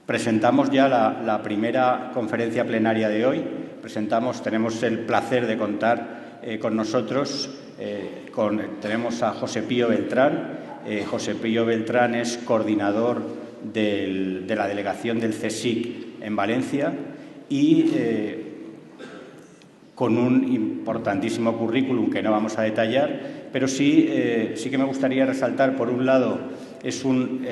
Presentamos ya la primera conferencia plenaria de hoy. Tenemos el placer de contar con nosotros, tenemos a José Pío Beltrán. José Pío Beltrán es coordinador de la delegación del CSIC en Valencia y con un importantísimo currículum que no vamos a detallar, pero sí que me gustaría resaltar, por un lado, es un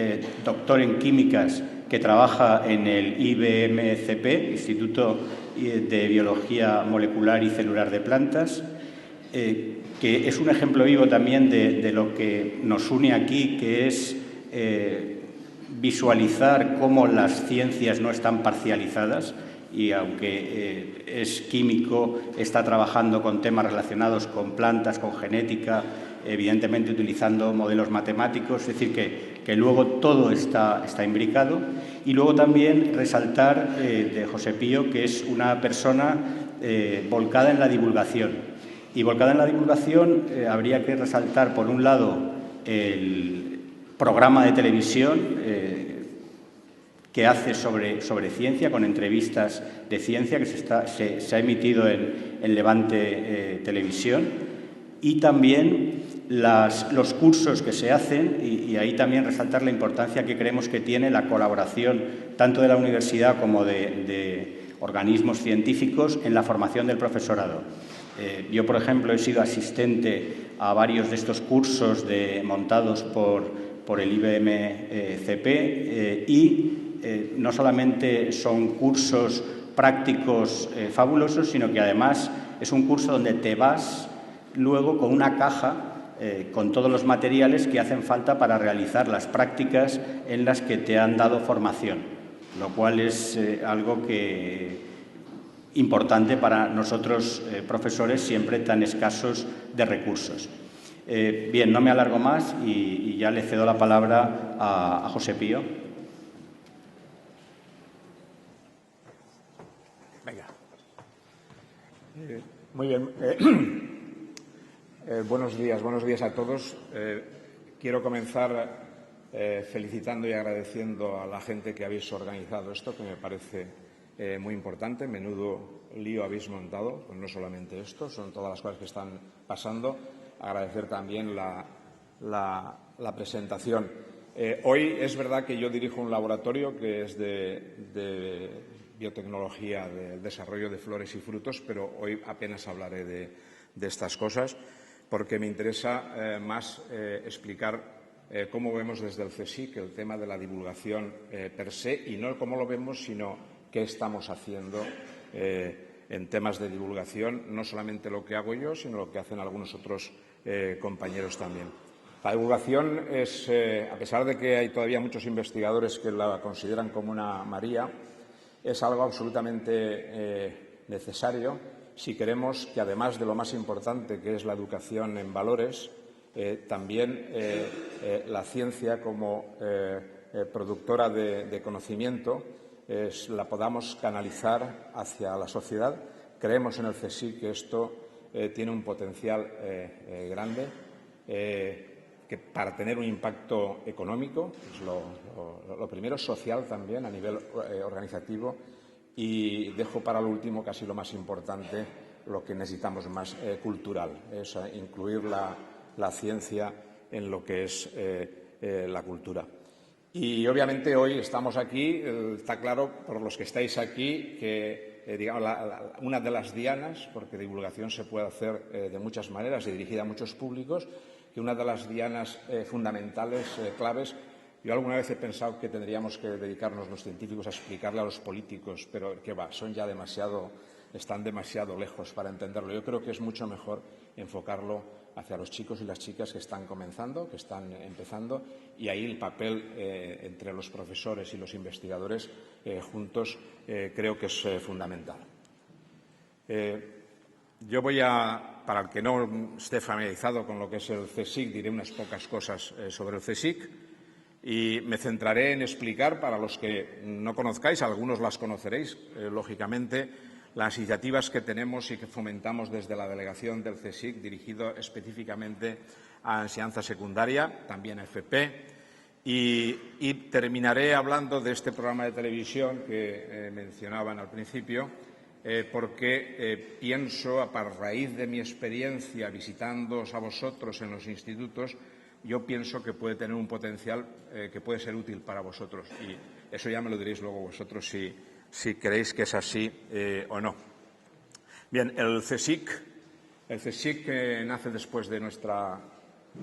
doctor en químicas que trabaja en el IBMCP, Instituto de Biología Molecular y Celular de Plantas, que es un ejemplo vivo también de lo que nos une aquí, que es visualizar cómo las ciencias no están parcializadas y, aunque es químico, está trabajando con temas relacionados con plantas, con genética, evidentemente utilizando modelos matemáticos, es decir, que luego todo está imbricado. Y luego también resaltar de José Pío, que es una persona volcada en la divulgación. Y volcada en la divulgación habría que resaltar, por un lado, el programa de televisión que hace sobre ciencia, con entrevistas de ciencia, que se ha emitido en Levante Televisión, y también los cursos que se hacen, y ahí también resaltar la importancia que creemos que tiene la colaboración tanto de la universidad como de organismos científicos en la formación del profesorado. Yo, por ejemplo, he sido asistente a varios de estos cursos montados por el IBMCP y no solamente son cursos prácticos fabulosos, sino que además es un curso donde te vas luego con una caja con todos los materiales que hacen falta para realizar las prácticas en las que te han dado formación, lo cual es algo importante para nosotros profesores, siempre tan escasos de recursos. Bien, no me alargo más y ya le cedo la palabra a José Pío. Venga. Muy bien. Buenos días a todos. Quiero comenzar felicitando y agradeciendo a la gente que habéis organizado esto, que me parece muy importante. Menudo lío habéis montado, pues no solamente esto, son todas las cosas que están pasando. Agradecer también la presentación. Hoy es verdad que yo dirijo un laboratorio que es de biotecnología, de desarrollo de flores y frutos, pero hoy apenas hablaré de estas cosas, porque me interesa más explicar cómo vemos desde el CSIC el tema de la divulgación per se, y no cómo lo vemos, sino qué estamos haciendo en temas de divulgación, no solamente lo que hago yo, sino lo que hacen algunos otros compañeros también. La divulgación es, a pesar de que hay todavía muchos investigadores que la consideran como una María, es algo absolutamente necesario si queremos que, además de lo más importante, que es la educación en valores, también la ciencia como productora de conocimiento la podamos canalizar hacia la sociedad. Creemos en el CSIC que esto tiene un potencial grande que para tener un impacto económico, es lo primero, social también a nivel organizativo, y dejo para lo último, casi lo más importante, lo que necesitamos más, cultural, es incluir la ciencia en lo que es la cultura. Y obviamente hoy estamos aquí, está claro por los que estáis aquí que digamos, una de las dianas, porque divulgación se puede hacer de muchas maneras y dirigida a muchos públicos, que una de las dianas fundamentales, claves. Yo alguna vez he pensado que tendríamos que dedicarnos los científicos a explicarle a los políticos, pero qué va, están demasiado lejos para entenderlo. Yo creo que es mucho mejor enfocarlo hacia los chicos y las chicas que están comenzando, que están empezando, y ahí el papel entre los profesores y los investigadores juntos creo que es fundamental. Yo para el que no esté familiarizado con lo que es el CSIC, diré unas pocas cosas sobre el CSIC. Y me centraré en explicar, para los que no conozcáis, algunos las conoceréis, lógicamente, las iniciativas que tenemos y que fomentamos desde la delegación del CSIC, dirigido específicamente a enseñanza secundaria, también a FP, Y terminaré hablando de este programa de televisión que mencionaban al principio, porque pienso, a raíz de mi experiencia visitándoos a vosotros en los institutos, yo pienso que puede tener un potencial que puede ser útil para vosotros. Y eso ya me lo diréis luego vosotros si creéis que es así o no. Bien, el CSIC nace después de nuestra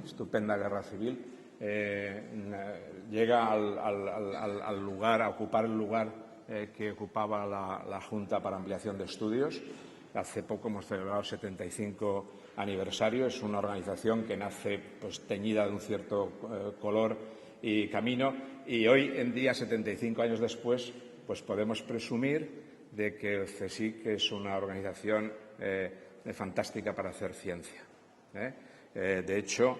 estupenda guerra civil. Llega al lugar, a ocupar el lugar que ocupaba la Junta para Ampliación de Estudios. Hace poco hemos celebrado el 75 aniversario. Es una organización que nace teñida de un cierto color y camino. Y hoy en día, 75 años después, podemos presumir de que el CSIC es una organización fantástica para hacer ciencia. De hecho,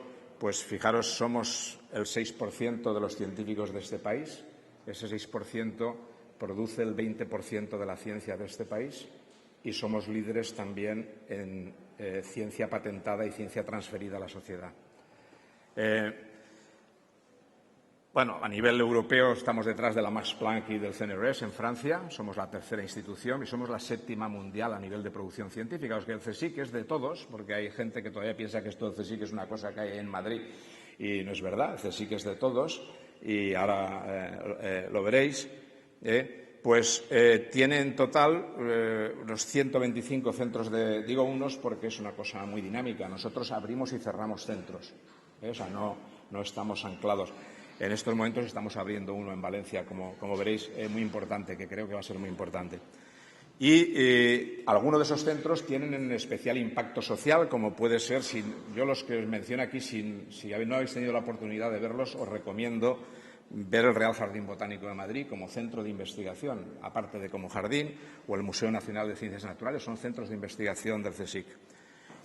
fijaros, somos el 6% de los científicos de este país. Ese 6% produce el 20% de la ciencia de este país y somos líderes también en ciencia patentada y ciencia transferida a la sociedad. A nivel europeo estamos detrás de la Max Planck y del CNRS en Francia. Somos la tercera institución y somos la séptima mundial a nivel de producción científica. Es que el CSIC es de todos, porque hay gente que todavía piensa que esto del CSIC es una cosa que hay en Madrid y no es verdad. El CSIC es de todos y ahora lo veréis. Tiene en total unos 125 centros digo unos porque es una cosa muy dinámica. Nosotros abrimos y cerramos centros. O sea, no estamos anclados. En estos momentos estamos abriendo uno en Valencia, como veréis, muy importante, que creo que va a ser muy importante. Y algunos de esos centros tienen un especial impacto social, como puede ser, yo los que os menciono aquí, si no habéis tenido la oportunidad de verlos, os recomiendo ver el Real Jardín Botánico de Madrid como centro de investigación, aparte de como jardín, o el Museo Nacional de Ciencias Naturales, son centros de investigación del CSIC.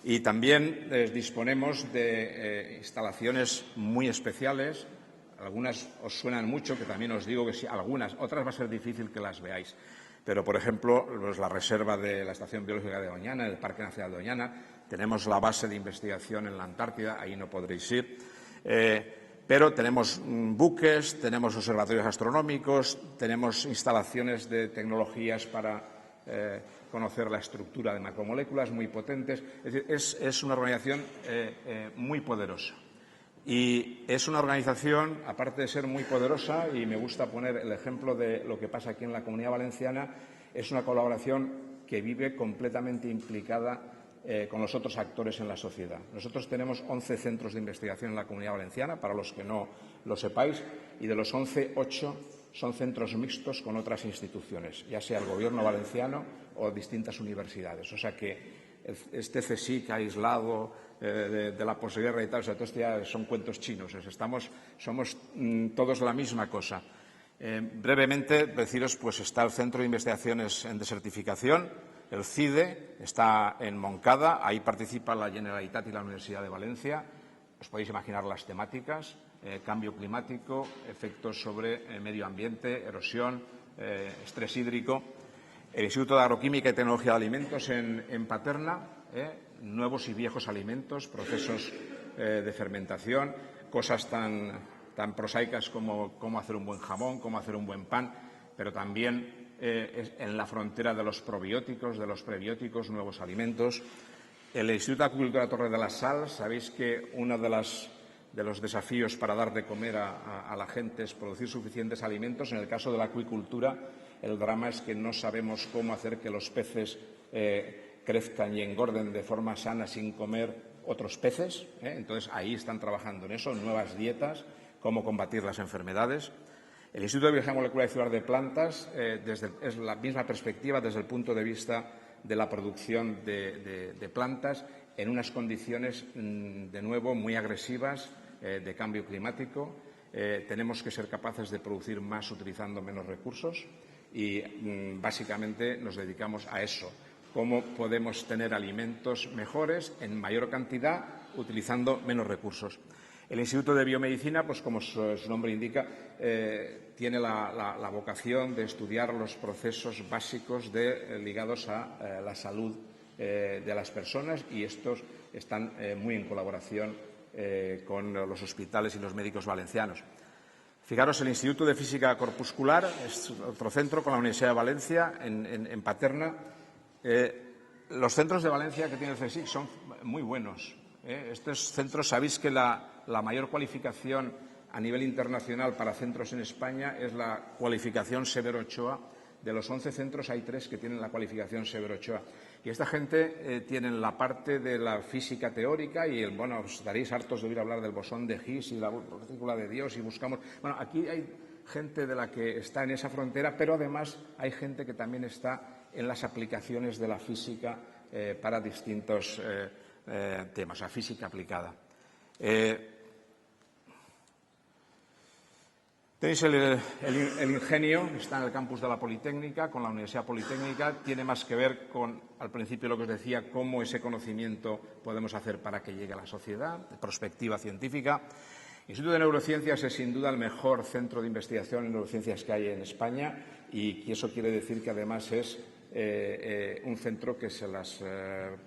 Y también disponemos de instalaciones muy especiales. Algunas os suenan mucho, que también os digo que sí, algunas, otras va a ser difícil que las veáis. Pero, por ejemplo, la reserva de la Estación Biológica de Doñana, el Parque Nacional de Doñana, tenemos la base de investigación en la Antártida, ahí no podréis ir. Pero tenemos buques, tenemos observatorios astronómicos, tenemos instalaciones de tecnologías para conocer la estructura de macromoléculas muy potentes. Es decir, es una organización muy poderosa. Y es una organización, aparte de ser muy poderosa, y me gusta poner el ejemplo de lo que pasa aquí en la Comunidad Valenciana, es una colaboración que vive completamente implicada con los otros actores en la sociedad. Nosotros tenemos 11 centros de investigación en la Comunidad Valenciana, para los que no lo sepáis, y de los 11, 8 son centros mixtos con otras instituciones, ya sea el Gobierno valenciano o distintas universidades. O sea que este CSIC aislado de la posguerra y tal, o sea, todo esto ya son cuentos chinos. O sea, somos todos la misma cosa. Brevemente, deciros, está el Centro de Investigaciones en Desertificación, el CIDE, está en Moncada, ahí participa la Generalitat y la Universidad de Valencia. Os podéis imaginar las temáticas: cambio climático, efectos sobre el medio ambiente, erosión, estrés hídrico. El Instituto de Agroquímica y Tecnología de Alimentos en Paterna, nuevos y viejos alimentos, procesos de fermentación, cosas tan prosaicas como cómo hacer un buen jamón, cómo hacer un buen pan, pero también en la frontera de los probióticos, de los prebióticos, nuevos alimentos. El Instituto de Acuicultura Torre de la Sal, sabéis que uno de los desafíos para dar de comer a la gente es producir suficientes alimentos. En el caso de la acuicultura, el drama es que no sabemos cómo hacer que los peces crezcan y engorden de forma sana sin comer otros peces. Entonces, ahí están trabajando en eso, nuevas dietas, cómo combatir las enfermedades. El Instituto de Biología Molecular y Celular de Plantas es la misma perspectiva desde el punto de vista de la producción de plantas en unas condiciones, de nuevo, muy agresivas de cambio climático. Tenemos que ser capaces de producir más utilizando menos recursos y, básicamente, nos dedicamos a eso. Cómo podemos tener alimentos mejores en mayor cantidad utilizando menos recursos. El Instituto de Biomedicina, como su nombre indica, tiene la vocación de estudiar los procesos básicos ligados a la salud de las personas, y estos están muy en colaboración con los hospitales y los médicos valencianos. Fijaros, el Instituto de Física Corpuscular es otro centro con la Universidad de Valencia, en Paterna. Los centros de Valencia que tiene el CSIC son muy buenos. Estos centros, sabéis que la mayor cualificación a nivel internacional para centros en España es la cualificación Severo Ochoa. De los 11 centros hay 3 que tienen la cualificación Severo Ochoa. Y esta gente tienen la parte de la física teórica y, bueno, os estaréis hartos de oír hablar del bosón de Higgs y la partícula de Dios y buscamos... Bueno, aquí hay gente de la que está en esa frontera, pero además hay gente que también está en las aplicaciones de la física para distintos temas, la física aplicada. Tenéis el ingenio, está en el campus de la Politécnica, con la Universidad Politécnica. Tiene más que ver con, al principio, lo que os decía, cómo ese conocimiento podemos hacer para que llegue a la sociedad, perspectiva científica. El Instituto de Neurociencias es, sin duda, el mejor centro de investigación en neurociencias que hay en España y eso quiere decir que, además, es un centro que se las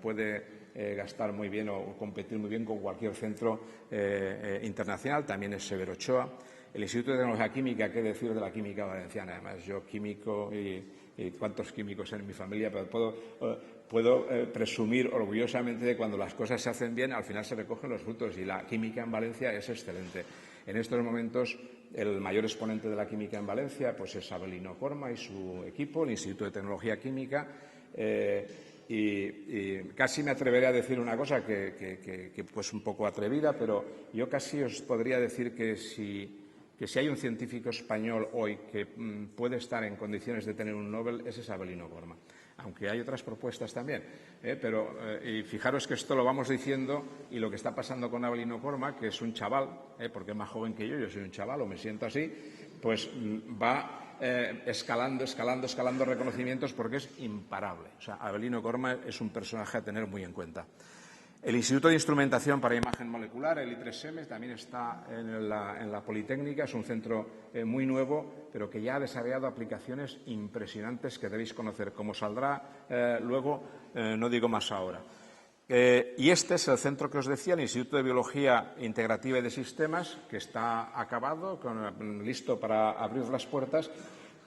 puede gastar muy bien o competir muy bien con cualquier centro internacional. También es Severo Ochoa. El Instituto de Tecnología Química, qué decir de la química valenciana. Además, yo químico y cuántos químicos en mi familia, pero puedo presumir orgullosamente de cuando las cosas se hacen bien, al final se recogen los frutos y la química en Valencia es excelente. En estos momentos, el mayor exponente de la química en Valencia pues es Abelino Corma y su equipo, el Instituto de Tecnología Química. Y casi me atreveré a decir una cosa que pues un poco atrevida, pero yo casi os podría decir que si hay un científico español hoy que puede estar en condiciones de tener un Nobel, ese es Abelino Corma. Aunque hay otras propuestas también. Y fijaros que esto lo vamos diciendo y lo que está pasando con Abelino Corma, que es un chaval, porque es más joven que yo soy un chaval o me siento así, pues va escalando reconocimientos porque es imparable. O sea, Abelino Corma es un personaje a tener muy en cuenta. El Instituto de Instrumentación para Imagen Molecular, el I3M, también está en la Politécnica. Es un centro muy nuevo, pero que ya ha desarrollado aplicaciones impresionantes que debéis conocer. Como saldrá luego, no digo más ahora. Y este es el centro que os decía, el Instituto de Biología Integrativa y de Sistemas, que está acabado, listo para abrir las puertas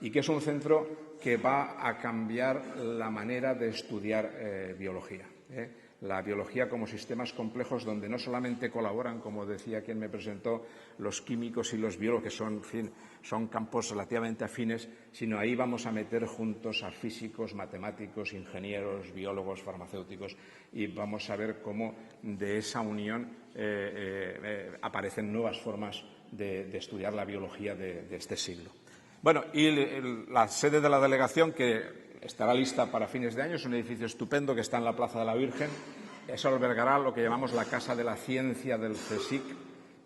y que es un centro que va a cambiar la manera de estudiar biología. La biología como sistemas complejos donde no solamente colaboran, como decía quien me presentó, los químicos y los biólogos, que son campos relativamente afines, sino ahí vamos a meter juntos a físicos, matemáticos, ingenieros, biólogos, farmacéuticos y vamos a ver cómo de esa unión aparecen nuevas formas de estudiar la biología de este siglo. Bueno, y la sede de la delegación, que estará lista para fines de año, es un edificio estupendo que está en la Plaza de la Virgen. Eso albergará lo que llamamos la Casa de la Ciencia del CSIC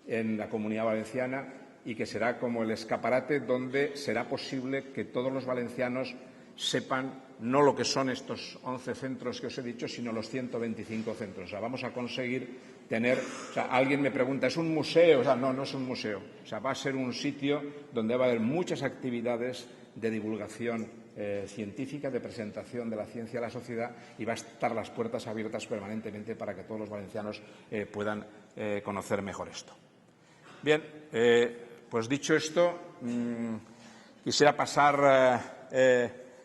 en la Comunidad Valenciana y que será como el escaparate donde será posible que todos los valencianos sepan no lo que son estos 11 centros que os he dicho, sino los 125 centros. O sea, vamos a conseguir tener... O sea, alguien me pregunta, ¿es un museo? O sea, no es un museo. O sea, va a ser un sitio donde va a haber muchas actividades de divulgación científica, de presentación de la ciencia a la sociedad y va a estar las puertas abiertas permanentemente para que todos los valencianos puedan conocer mejor esto. Bien, pues dicho esto, quisiera pasar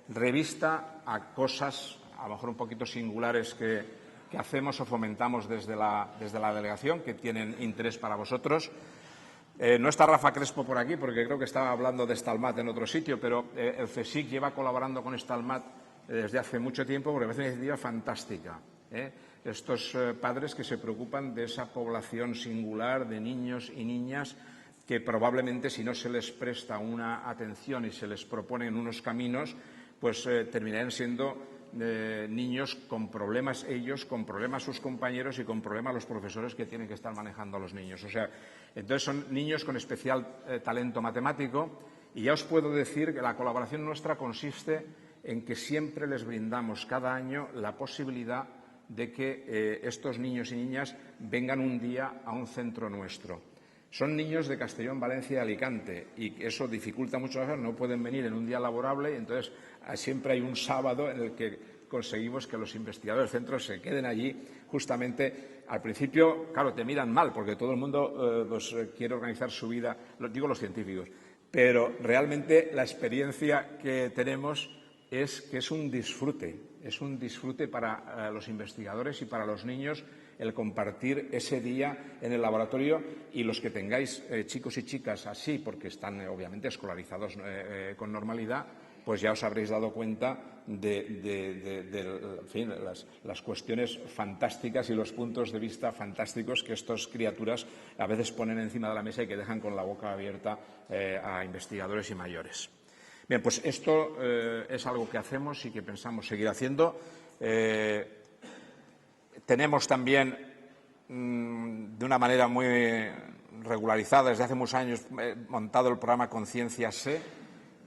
revista a cosas, a lo mejor un poquito singulares, que hacemos o fomentamos desde la delegación, que tienen interés para vosotros. No está Rafa Crespo por aquí, porque creo que estaba hablando de Stalmat en otro sitio, pero el CSIC lleva colaborando con Stalmat desde hace mucho tiempo, porque me parece una iniciativa fantástica. Estos padres que se preocupan de esa población singular de niños y niñas que probablemente, si no se les presta una atención y se les proponen unos caminos, pues terminarán siendo niños con problemas ellos, con problemas sus compañeros y con problemas los profesores que tienen que estar manejando a los niños. O sea, entonces son niños con especial talento matemático y ya os puedo decir que la colaboración nuestra consiste en que siempre les brindamos cada año la posibilidad de que estos niños y niñas vengan un día a un centro nuestro. Son niños de Castellón, Valencia y Alicante y eso dificulta mucho, no pueden venir en un día laborable y entonces siempre hay un sábado en el que conseguimos que los investigadores del centro se queden allí. Justamente, al principio, claro, te miran mal, porque todo el mundo quiere organizar su vida, digo los científicos, pero realmente la experiencia que tenemos es que es un disfrute para los investigadores y para los niños el compartir ese día en el laboratorio, y los que tengáis chicos y chicas así, porque están obviamente escolarizados con normalidad, pues ya os habréis dado cuenta de en fin, las cuestiones fantásticas y los puntos de vista fantásticos que estas criaturas a veces ponen encima de la mesa y que dejan con la boca abierta a investigadores y mayores. Bien, pues esto es algo que hacemos y que pensamos seguir haciendo. Tenemos también, de una manera muy regularizada, desde hace muchos años, montado el programa Conciencia SE,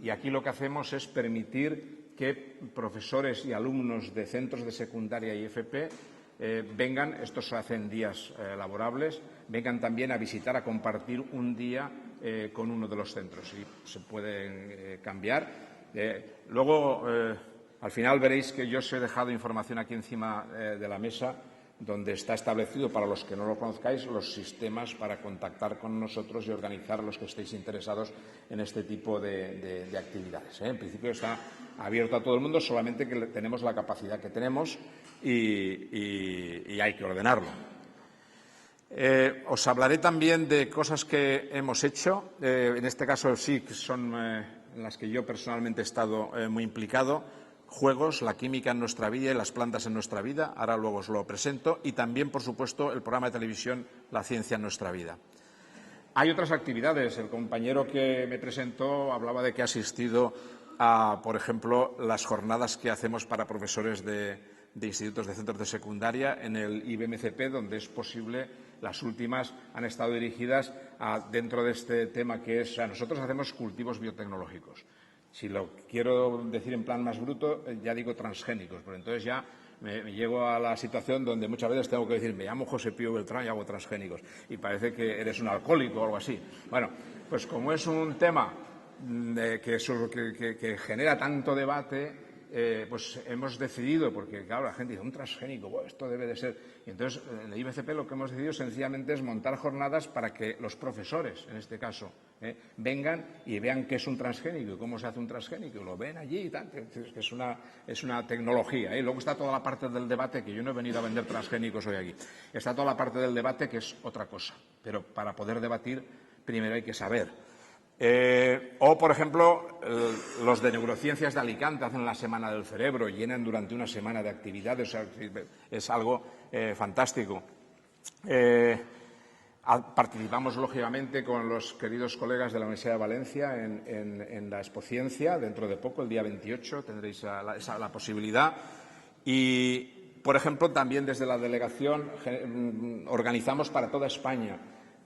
y aquí lo que hacemos es permitir que profesores y alumnos de centros de secundaria y FP vengan, esto se hace en días laborables, vengan también a visitar, a compartir un día con uno de los centros, y se pueden cambiar. Luego, al final veréis que yo os he dejado información aquí encima de la mesa, donde está establecido, para los que no lo conozcáis, los sistemas para contactar con nosotros y organizar los que estéis interesados en este tipo de actividades. En principio está abierto a todo el mundo, solamente que tenemos la capacidad que tenemos y hay que ordenarlo. Os hablaré también de cosas que hemos hecho. En este caso sí que son en las que yo personalmente he estado muy implicado. Juegos, la química en nuestra vida y las plantas en nuestra vida. Ahora luego os lo presento. Y también, por supuesto, el programa de televisión La ciencia en nuestra vida. Hay otras actividades. El compañero que me presentó hablaba de que ha asistido a, por ejemplo, las jornadas que hacemos para profesores de institutos de centros de secundaria en el IBMCP, donde es posible. Las últimas han estado dirigidas dentro de este tema que es, nosotros hacemos cultivos biotecnológicos. Si lo quiero decir en plan más bruto, ya digo transgénicos, pero entonces ya me llego a la situación donde muchas veces tengo que decir, me llamo José Pío Beltrán y hago transgénicos, y parece que eres un alcohólico o algo así. Bueno, pues como es un tema que genera tanto debate, pues hemos decidido, porque claro, la gente dice, un transgénico, bueno, esto debe de ser. Y entonces, en el IBCP lo que hemos decidido sencillamente es montar jornadas para que los profesores, en este caso, vengan y vean qué es un transgénico y cómo se hace un transgénico. Lo ven allí y tal, que es una tecnología. Y luego está toda la parte del debate, que yo no he venido a vender transgénicos hoy aquí. Está toda la parte del debate, que es otra cosa. Pero para poder debatir, primero hay que saber. O, por ejemplo, los de neurociencias de Alicante hacen la Semana del Cerebro, llenan durante una semana de actividades, o sea, es algo fantástico. Participamos, lógicamente, con los queridos colegas de la Universidad de Valencia en la Expociencia, dentro de poco, el día 28, tendréis la posibilidad. Y, por ejemplo, también desde la delegación organizamos para toda España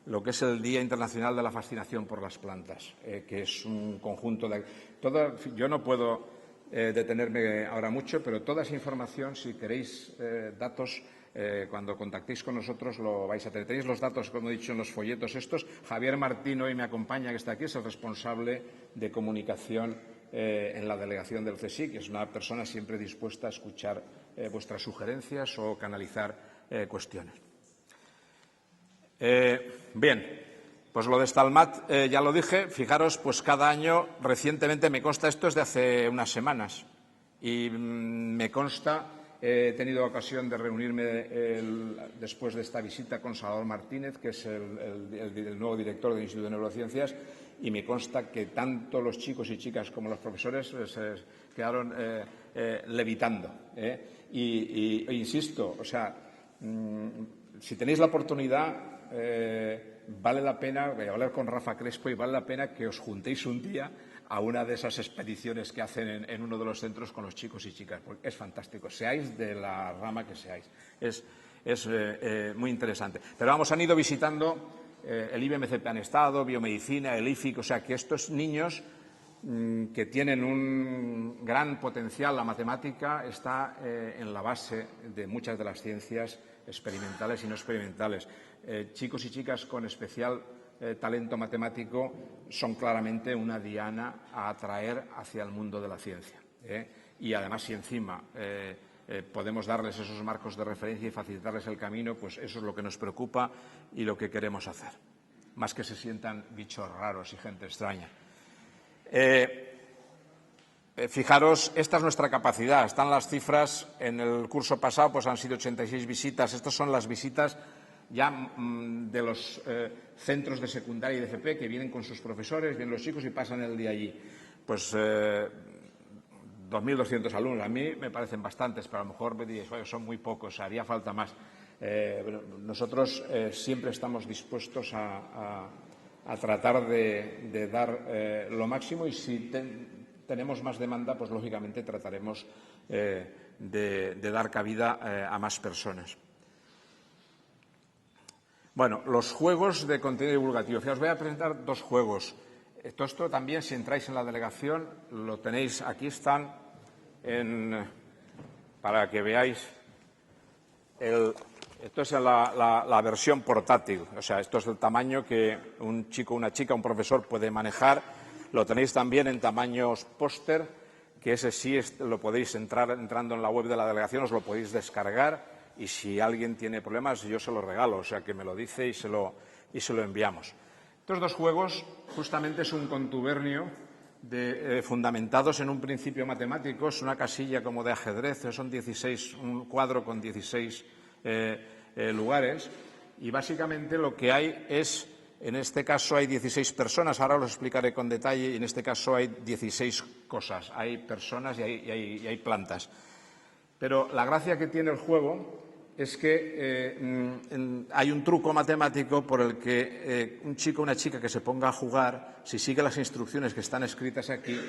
lo que es el Día Internacional de la Fascinación por las Plantas, que es un conjunto de... Yo no puedo detenerme ahora mucho, pero toda esa información, si queréis datos, cuando contactéis con nosotros lo vais a tener. Tenéis los datos, como he dicho, en los folletos estos. Javier Martín hoy me acompaña, que está aquí, es el responsable de comunicación en la delegación del CSIC, que es una persona siempre dispuesta a escuchar vuestras sugerencias o canalizar cuestiones. Bien, pues lo de Stalmat ya lo dije. Fijaros, pues cada año, recientemente, me consta, esto es de hace unas semanas, y me consta, he tenido ocasión de reunirme después de esta visita con Salvador Martínez, que es el nuevo director del Instituto de Neurociencias, y me consta que tanto los chicos y chicas como los profesores se quedaron levitando. E insisto, o sea, si tenéis la oportunidad, vale la pena, voy a hablar con Rafa Crespo, y vale la pena que os juntéis un día a una de esas expediciones que hacen en uno de los centros con los chicos y chicas, porque es fantástico, seáis de la rama que seáis, es muy interesante. Pero vamos, han ido visitando el IBMCP, han estado, biomedicina, el IFIC, o sea que estos niños que tienen un gran potencial, la matemática está en la base de muchas de las ciencias experimentales y no experimentales. Chicos y chicas con especial talento matemático son claramente una diana a atraer hacia el mundo de la ciencia. Y además, si encima podemos darles esos marcos de referencia y facilitarles el camino, pues eso es lo que nos preocupa y lo que queremos hacer, más que se sientan bichos raros y gente extraña. Fijaros, esta es nuestra capacidad. Están las cifras. En el curso pasado pues han sido 86 visitas. Estas son las visitas ya de los centros de secundaria y de FP que vienen con sus profesores, vienen los chicos y pasan el día allí. Pues 2.200 alumnos. A mí me parecen bastantes, pero a lo mejor me diréis, bueno, son muy pocos, haría falta más. Nosotros siempre estamos dispuestos a tratar de dar lo máximo, y si tenemos más demanda, pues lógicamente trataremos de dar cabida a más personas. Bueno, los juegos de contenido divulgativo. Os voy a presentar dos juegos. Todo esto también, si entráis en la delegación, lo tenéis. Aquí están para que veáis. Esto es la versión portátil. O sea, esto es del tamaño que un chico, una chica, un profesor puede manejar. Lo tenéis también en tamaños póster, que ese sí lo podéis entrando en la web de la delegación, os lo podéis descargar, y si alguien tiene problemas yo se lo regalo, o sea que me lo dice y se lo enviamos. Estos dos juegos justamente es un contubernio fundamentados en un principio matemático. Es una casilla como de ajedrez, son 16, un cuadro con 16 lugares, y básicamente lo que hay es, en este caso hay 16 personas, ahora os explicaré con detalle, y en este caso hay 16 cosas, hay personas y hay plantas. Pero la gracia que tiene el juego es que hay un truco matemático por el que un chico o una chica que se ponga a jugar, si sigue las instrucciones que están escritas aquí,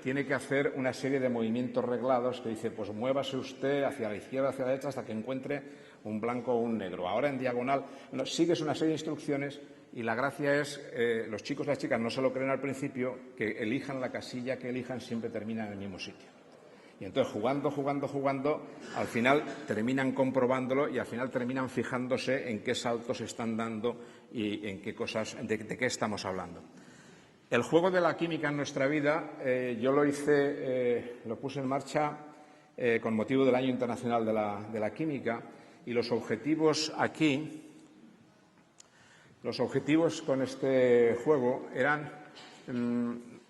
tiene que hacer una serie de movimientos reglados que dice, pues muévase usted hacia la izquierda, hacia la derecha, hasta que encuentre un blanco o un negro. Ahora en diagonal, sigues una serie de instrucciones. Y la gracia es, los chicos y las chicas no se lo creen al principio, que elijan la casilla que elijan, siempre terminan en el mismo sitio. Y entonces, jugando, al final terminan comprobándolo y al final terminan fijándose en qué saltos están dando y en qué cosas, de qué estamos hablando. El juego de la química en nuestra vida, yo lo puse en marcha con motivo del Año Internacional de la Química, y los objetivos aquí. Los objetivos con este juego eran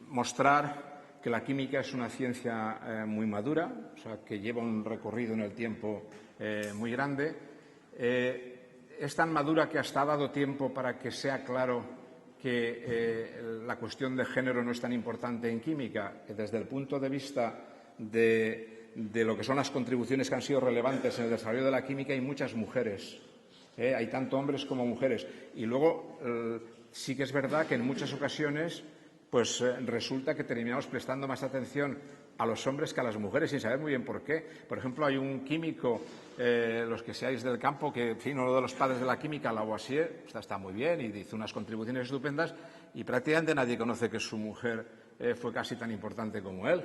mostrar que la química es una ciencia muy madura, o sea, que lleva un recorrido en el tiempo muy grande. Es tan madura que hasta ha dado tiempo para que sea claro que la cuestión de género no es tan importante en química, que desde el punto de vista de lo que son las contribuciones que han sido relevantes en el desarrollo de la química, hay muchas mujeres. Hay tanto hombres como mujeres. Y luego sí que es verdad que en muchas ocasiones pues resulta que terminamos prestando más atención a los hombres que a las mujeres, sin saber muy bien por qué. Por ejemplo, hay un químico, los que seáis del campo, que, en fin, uno de los padres de la química, Lavoisier, está muy bien y hizo unas contribuciones estupendas, y prácticamente nadie conoce que su mujer fue casi tan importante como él.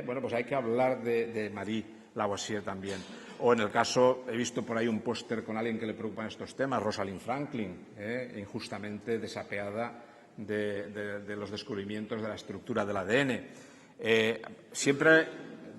Bueno, pues hay que hablar de Marie Lavoisier también. O en el caso, he visto por ahí un póster con alguien que le preocupan estos temas, Rosalind Franklin, injustamente desapeada de los descubrimientos de la estructura del ADN. Siempre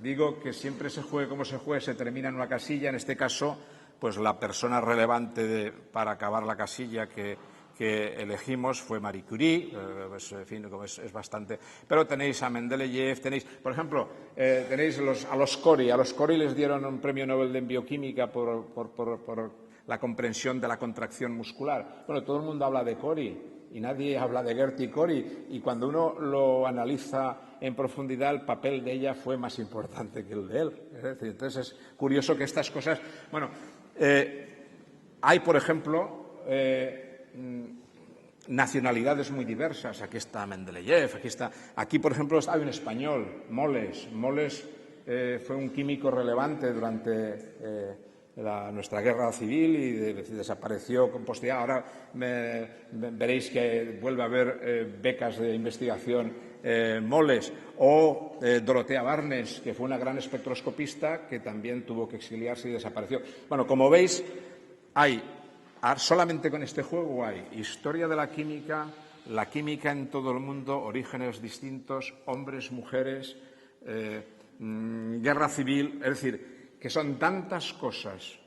digo que siempre se juegue como se juegue, se termina en una casilla. En este caso, pues la persona relevante para acabar la casilla que elegimos fue Marie Curie, pues, en fin, es bastante. Pero tenéis a Mendeleev, tenéis, por ejemplo, tenéis a los Cori. A los Cori les dieron un premio Nobel de Bioquímica por la comprensión de la contracción muscular. Bueno, todo el mundo habla de Cori y nadie habla de Gertie Cori. Y cuando uno lo analiza en profundidad, el papel de ella fue más importante que el de él. Entonces es curioso que estas cosas. Bueno, hay, por ejemplo, nacionalidades muy diversas. Aquí está Mendeleev, aquí por ejemplo hay un español, Moles. Moles fue un químico relevante durante nuestra guerra civil y desapareció con posterioridad. Ahora veréis que vuelve a haber becas de investigación Moles. O Dorotea Barnes, que fue una gran espectroscopista que también tuvo que exiliarse y desapareció. Bueno, como veis, solamente con este juego hay historia de la química en todo el mundo, orígenes distintos, hombres, mujeres, guerra civil, es decir, que son tantas cosas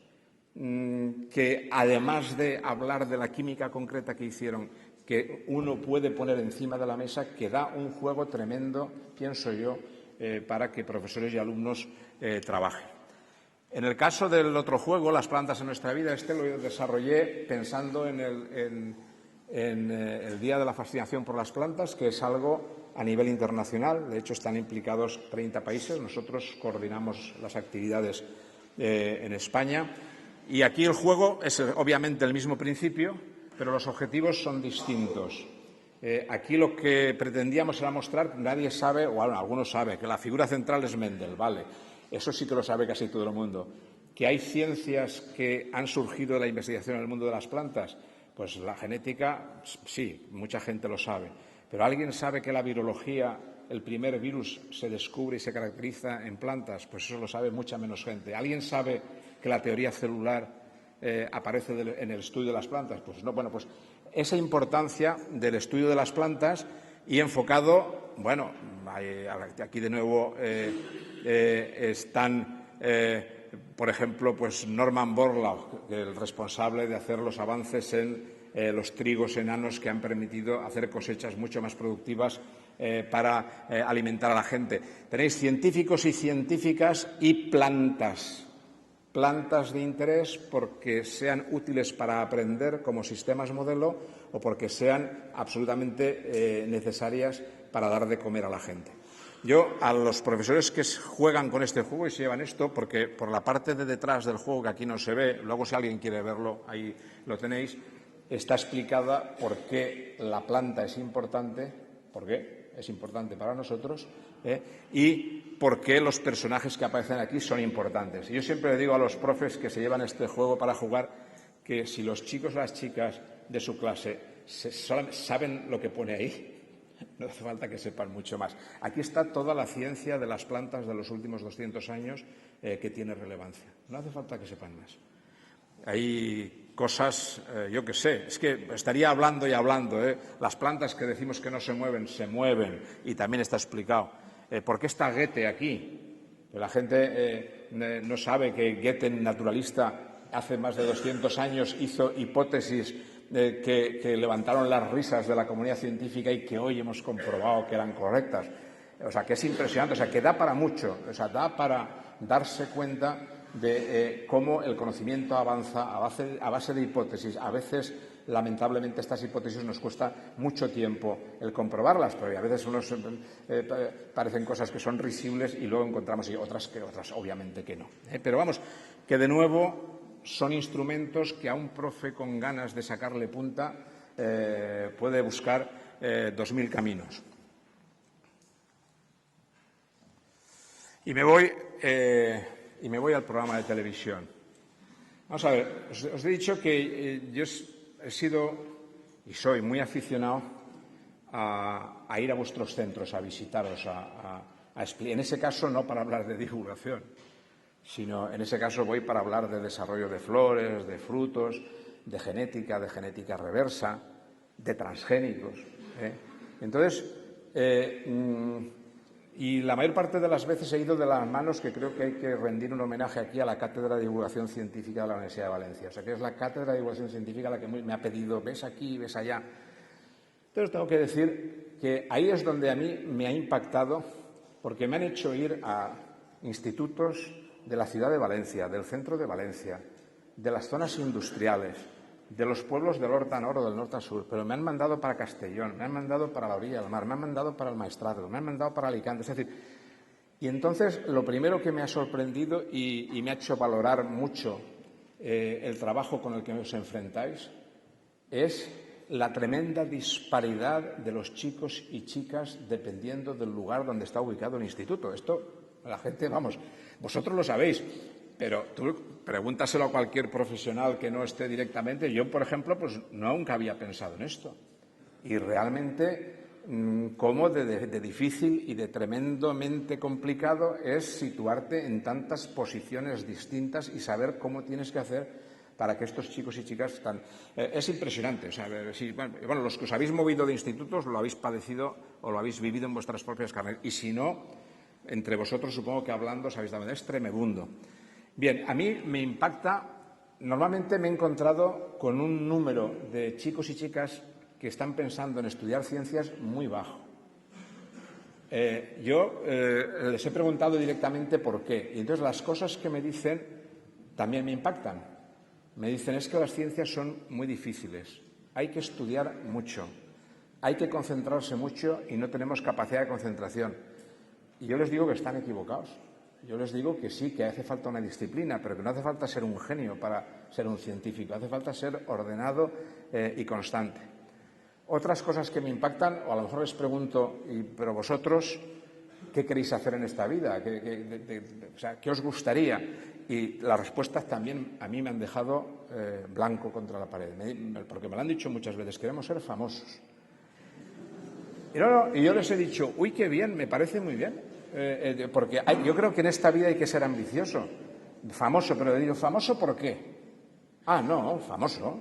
que, además de hablar de la química concreta que hicieron, que uno puede poner encima de la mesa, que da un juego tremendo, pienso yo, para que profesores y alumnos trabajen. En el caso del otro juego, las plantas en nuestra vida, lo desarrollé pensando en el Día de la Fascinación por las Plantas, que es algo a nivel internacional. De hecho, están implicados 30 países. Nosotros coordinamos las actividades en España. Y aquí el juego es obviamente el mismo principio, pero los objetivos son distintos. Aquí lo que pretendíamos era mostrar, nadie sabe, o algunos saben, que la figura central es Mendel, vale. Eso sí que lo sabe casi todo el mundo. ¿Que hay ciencias que han surgido de la investigación en el mundo de las plantas? Pues la genética, sí, mucha gente lo sabe. Pero ¿alguien sabe que la virología, el primer virus, se descubre y se caracteriza en plantas? Pues eso lo sabe mucha menos gente. ¿Alguien sabe que la teoría celular aparece en el estudio de las plantas? Pues no. Bueno, pues esa importancia del estudio de las plantas y enfocado, bueno, aquí de nuevo están, por ejemplo, pues Norman Borlaug, el responsable de hacer los avances en los trigos enanos que han permitido hacer cosechas mucho más productivas para alimentar a la gente. Tenéis científicos y científicas y plantas de interés porque sean útiles para aprender como sistemas modelo o porque sean absolutamente necesarias para dar de comer a la gente. Yo, a los profesores que juegan con este juego y se llevan esto, porque por la parte de detrás del juego, que aquí no se ve, luego si alguien quiere verlo, ahí lo tenéis, está explicada por qué la planta es importante, por qué es importante para nosotros y por qué los personajes que aparecen aquí son importantes. Y yo siempre le digo a los profes que se llevan este juego para jugar que si los chicos o las chicas de su clase saben lo que pone ahí, no hace falta que sepan mucho más. Aquí está toda la ciencia de las plantas de los últimos 200 años que tiene relevancia. No hace falta que sepan más. Hay cosas, yo qué sé, es que estaría hablando y hablando. Las plantas que decimos que no se mueven y también está explicado. ¿Por qué está Goethe aquí? Pues la gente no sabe que Goethe, naturalista, hace más de 200 años hizo hipótesis que levantaron las risas de la comunidad científica y que hoy hemos comprobado que eran correctas. O sea, que es impresionante, o sea, que da para mucho, o sea, da para darse cuenta de cómo el conocimiento avanza a base de hipótesis. A veces, lamentablemente, estas hipótesis nos cuesta mucho tiempo el comprobarlas, porque a veces unos parecen cosas que son risibles y luego encontramos otras obviamente que no. Pero vamos, que de nuevo son instrumentos que a un profe con ganas de sacarle punta puede buscar 2000 caminos. Y me voy al programa de televisión. Vamos a ver, os he dicho que yo he sido y soy muy aficionado a ir a vuestros centros, a visitaros, en ese caso no para hablar de divulgación, sino en ese caso voy para hablar de desarrollo de flores, de frutos, de genética reversa, de transgénicos. Entonces, y la mayor parte de las veces he ido de las manos, que creo que hay que rendir un homenaje aquí a la Cátedra de Divulgación Científica de la Universidad de Valencia. O sea, que es la Cátedra de Divulgación Científica la que me ha pedido, ves aquí, ves allá. Entonces tengo que decir que ahí es donde a mí me ha impactado, porque me han hecho ir a institutos de la ciudad de Valencia, del centro de Valencia, de las zonas industriales, de los pueblos del norte a norte o del norte a sur, pero me han mandado para Castellón, me han mandado para la orilla del mar, me han mandado para el Maestrazgo, me han mandado para Alicante. Es decir, y entonces lo primero que me ha sorprendido y me ha hecho valorar mucho el trabajo con el que os enfrentáis es la tremenda disparidad de los chicos y chicas dependiendo del lugar donde está ubicado el instituto. Esto, la gente, vamos, vosotros lo sabéis, pero tú pregúntaselo a cualquier profesional que no esté directamente. Yo, por ejemplo, pues nunca había pensado en esto. Y realmente, cómo de difícil y de tremendamente complicado es situarte en tantas posiciones distintas y saber cómo tienes que hacer para que estos chicos y chicas están. Es impresionante. O sea, bueno, los que os habéis movido de institutos lo habéis padecido o lo habéis vivido en vuestras propias carnes. Y si no, entre vosotros supongo que hablando os habéis dado cuenta, es tremebundo. Bien, a mí me impacta, normalmente me he encontrado con un número de chicos y chicas que están pensando en estudiar ciencias muy bajo. Yo les he preguntado directamente por qué, y entonces las cosas que me dicen también me impactan. Me dicen, es que las ciencias son muy difíciles, hay que estudiar mucho, hay que concentrarse mucho y no tenemos capacidad de concentración. Y yo les digo que están equivocados. Yo les digo que sí, que hace falta una disciplina, pero que no hace falta ser un genio para ser un científico, hace falta ser ordenado y constante. Otras cosas que me impactan, o a lo mejor les pregunto, pero vosotros, ¿qué queréis hacer en esta vida? ¿Qué os gustaría? Y las respuestas también a mí me han dejado blanco contra la pared, porque me lo han dicho muchas veces, queremos ser famosos. Y yo les he dicho, uy, qué bien, me parece muy bien, porque yo creo que en esta vida hay que ser ambicioso, famoso, pero digo, ¿famoso por qué? Ah, no, famoso.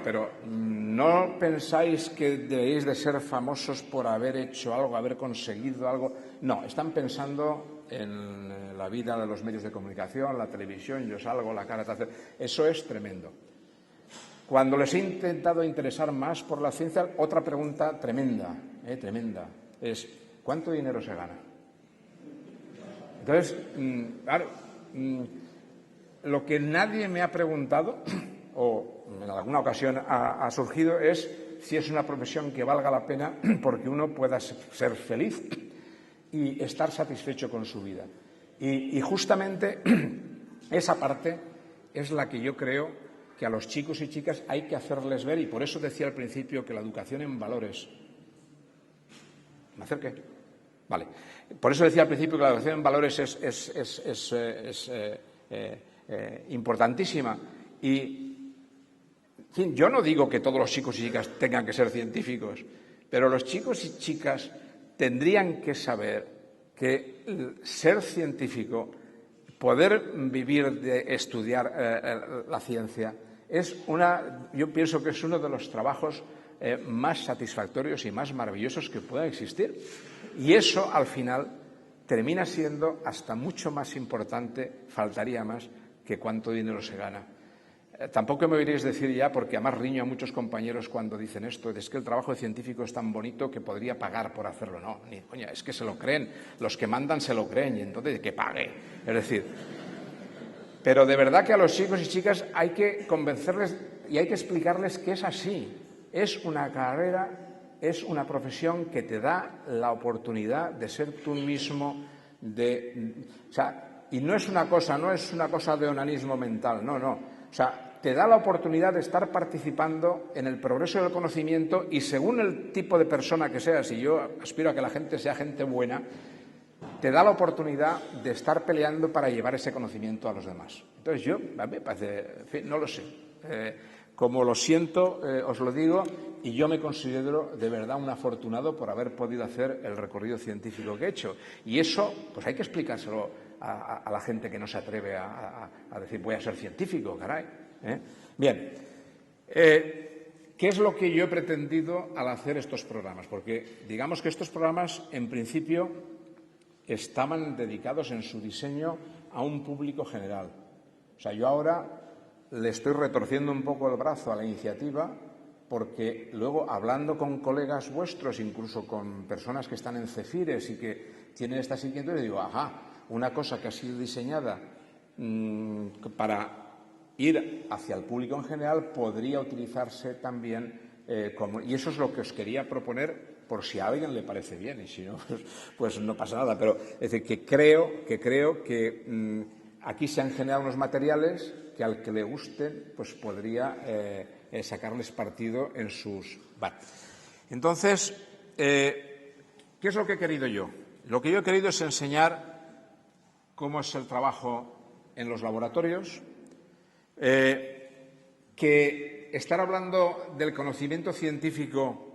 Pero ¿no pensáis que debéis de ser famosos por haber hecho algo, haber conseguido algo? No, están pensando en la vida de los medios de comunicación, la televisión, yo salgo, la cara, tal. Eso es tremendo. Cuando les he intentado interesar más por la ciencia, otra pregunta tremenda, es ¿cuánto dinero se gana? Entonces, claro, lo que nadie me ha preguntado, o en alguna ocasión ha surgido, es si es una profesión que valga la pena porque uno pueda ser feliz y estar satisfecho con su vida. Y justamente esa parte es la que yo creo que a los chicos y chicas hay que hacerles ver, y por eso decía al principio que la educación en valores... ¿Me acerqué? Vale. Por eso decía al principio que la educación en valores es importantísima. Y, en fin, yo no digo que todos los chicos y chicas tengan que ser científicos, pero los chicos y chicas tendrían que saber que ser científico, poder vivir de estudiar la ciencia, yo pienso que es uno de los trabajos más satisfactorios y más maravillosos que puedan existir. Y eso, al final, termina siendo hasta mucho más importante, faltaría más, que cuánto dinero se gana. Tampoco me oiréis decir ya, porque además riño a muchos compañeros cuando dicen esto, es que el trabajo de científico es tan bonito que podría pagar por hacerlo. No, ni coña, es que se lo creen, los que mandan se lo creen, y entonces que pague. Es decir, pero de verdad que a los chicos y chicas hay que convencerles y hay que explicarles que es así. Es una carrera, es una profesión que te da la oportunidad de ser tú mismo, y no es una cosa de onanismo mental, no. O sea, te da la oportunidad de estar participando en el progreso del conocimiento y según el tipo de persona que seas, y yo aspiro a que la gente sea gente buena, te da la oportunidad de estar peleando para llevar ese conocimiento a los demás. Entonces a mí me parece, en fin, no lo sé. Como lo siento, os lo digo, y yo me considero de verdad un afortunado por haber podido hacer el recorrido científico que he hecho. Y eso, pues hay que explicárselo a la gente que no se atreve a decir voy a ser científico, caray. Bien, ¿qué es lo que yo he pretendido al hacer estos programas? Porque digamos que estos programas, en principio, estaban dedicados en su diseño a un público general. O sea, yo ahora le estoy retorciendo un poco el brazo a la iniciativa porque luego, hablando con colegas vuestros, incluso con personas que están en Cefires y que tienen estas inquietudes, digo, una cosa que ha sido diseñada para ir hacia el público en general podría utilizarse también y eso es lo que os quería proponer por si a alguien le parece bien y si no, pues no pasa nada. Pero es decir, que creo que aquí se han generado unos materiales que al que le gusten pues podría sacarles partido en sus... Entonces, ¿qué es lo que he querido yo? Lo que yo he querido es enseñar cómo es el trabajo en los laboratorios, que estar hablando del conocimiento científico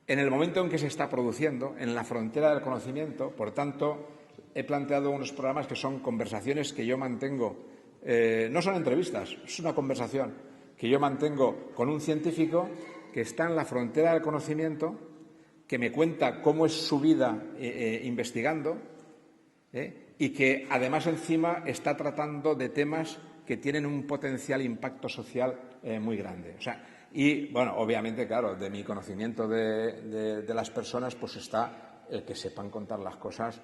en el momento en que se está produciendo, en la frontera del conocimiento. Por tanto, he planteado unos programas que son conversaciones que yo mantengo, no son entrevistas, es una conversación que yo mantengo con un científico que está en la frontera del conocimiento, que me cuenta cómo es su vida investigando, y que además encima está tratando de temas que tienen un potencial impacto social muy grande. O sea, y, bueno, obviamente, claro, de mi conocimiento de las personas, pues está el que sepan contar las cosas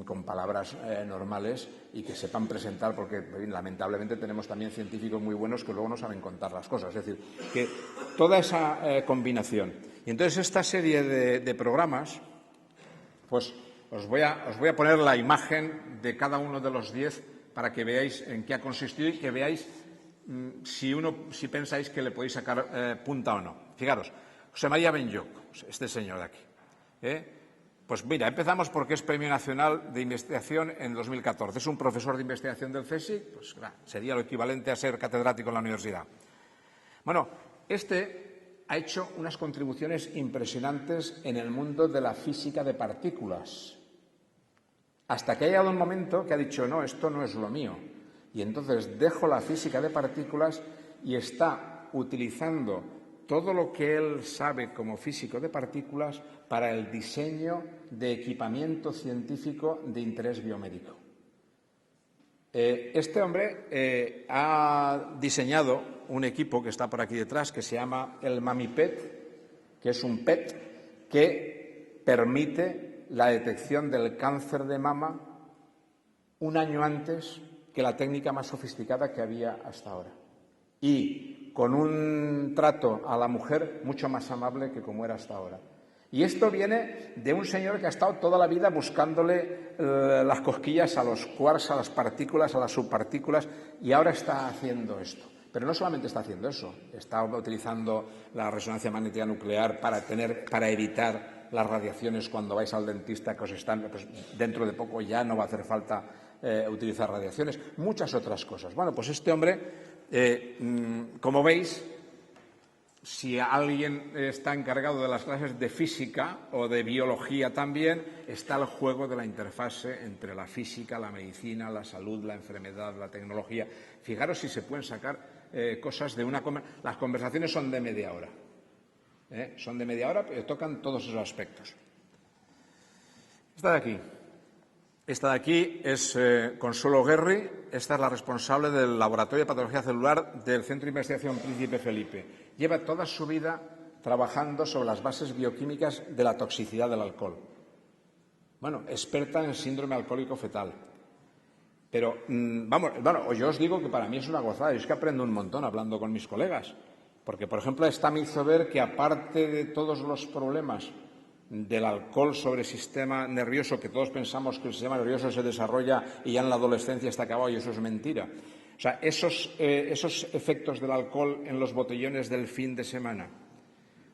con palabras normales y que sepan presentar, porque lamentablemente tenemos también científicos muy buenos que luego no saben contar las cosas. Es decir, que toda esa combinación. Y entonces esta serie de programas, pues os voy a poner la imagen de cada uno de los 10 para que veáis en qué ha consistido y que veáis si pensáis que le podéis sacar punta o no. Fijaros, José María Benlloch, este señor de aquí. Pues mira, empezamos porque es Premio Nacional de Investigación en 2014. Es un profesor de investigación del CSIC, pues claro, sería lo equivalente a ser catedrático en la universidad. Bueno, este ha hecho unas contribuciones impresionantes en el mundo de la física de partículas. Hasta que ha llegado un momento que ha dicho, no, esto no es lo mío. Y entonces dejo la física de partículas y está utilizando todo lo que él sabe como físico de partículas para el diseño de equipamiento científico de interés biomédico. Este hombre ha diseñado un equipo que está por aquí detrás que se llama el MamiPet, que es un PET que permite la detección del cáncer de mama un año antes que la técnica más sofisticada que había hasta ahora. Y con un trato a la mujer mucho más amable que como era hasta ahora. Y esto viene de un señor que ha estado toda la vida buscándole las cosquillas a los quarks, a las partículas, a las subpartículas, y ahora está haciendo esto. Pero no solamente está haciendo eso, está utilizando la resonancia magnética nuclear para evitar las radiaciones cuando vais al dentista, que os están, pues dentro de poco ya no va a hacer falta utilizar radiaciones, muchas otras cosas. Bueno, pues este hombre, como veis, si alguien está encargado de las clases de física o de biología también, está el juego de la interfase entre la física, la medicina, la salud, la enfermedad, la tecnología. Fijaros si se pueden sacar cosas de una conversación. Las conversaciones son de media hora. Son de media hora, pero tocan todos esos aspectos. Esta de aquí es Consuelo Guerri. Esta es la responsable del Laboratorio de Patología Celular del Centro de Investigación Príncipe Felipe. Lleva toda su vida trabajando sobre las bases bioquímicas de la toxicidad del alcohol. Bueno, experta en síndrome alcohólico fetal. Pero, yo os digo que para mí es una gozada. Yo es que aprendo un montón hablando con mis colegas. Porque, por ejemplo, esta me hizo ver que, aparte de todos los problemas del alcohol sobre el sistema nervioso, que todos pensamos que el sistema nervioso se desarrolla y ya en la adolescencia está acabado, y eso es mentira. O sea, esos efectos del alcohol en los botellones del fin de semana.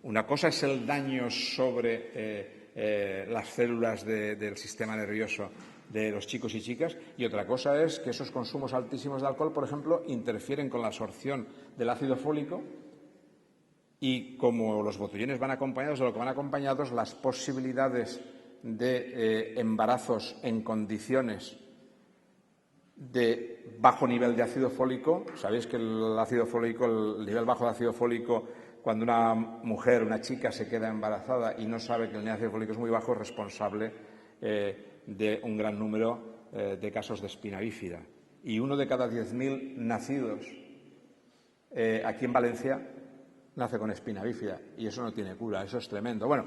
Una cosa es el daño sobre las células del sistema nervioso de los chicos y chicas, y otra cosa es que esos consumos altísimos de alcohol, por ejemplo, interfieren con la absorción del ácido fólico. Y como los botellones van acompañados de lo que van acompañados, las posibilidades de embarazos en condiciones de bajo nivel de ácido fólico, sabéis que el nivel bajo de ácido fólico, cuando una mujer, una chica se queda embarazada y no sabe que el nivel de ácido fólico es muy bajo, es responsable de un gran número de casos de espina bífida. Y 1 de cada 10.000 nacidos aquí en Valencia nace con espina bífida, y eso no tiene cura, eso es tremendo. Bueno,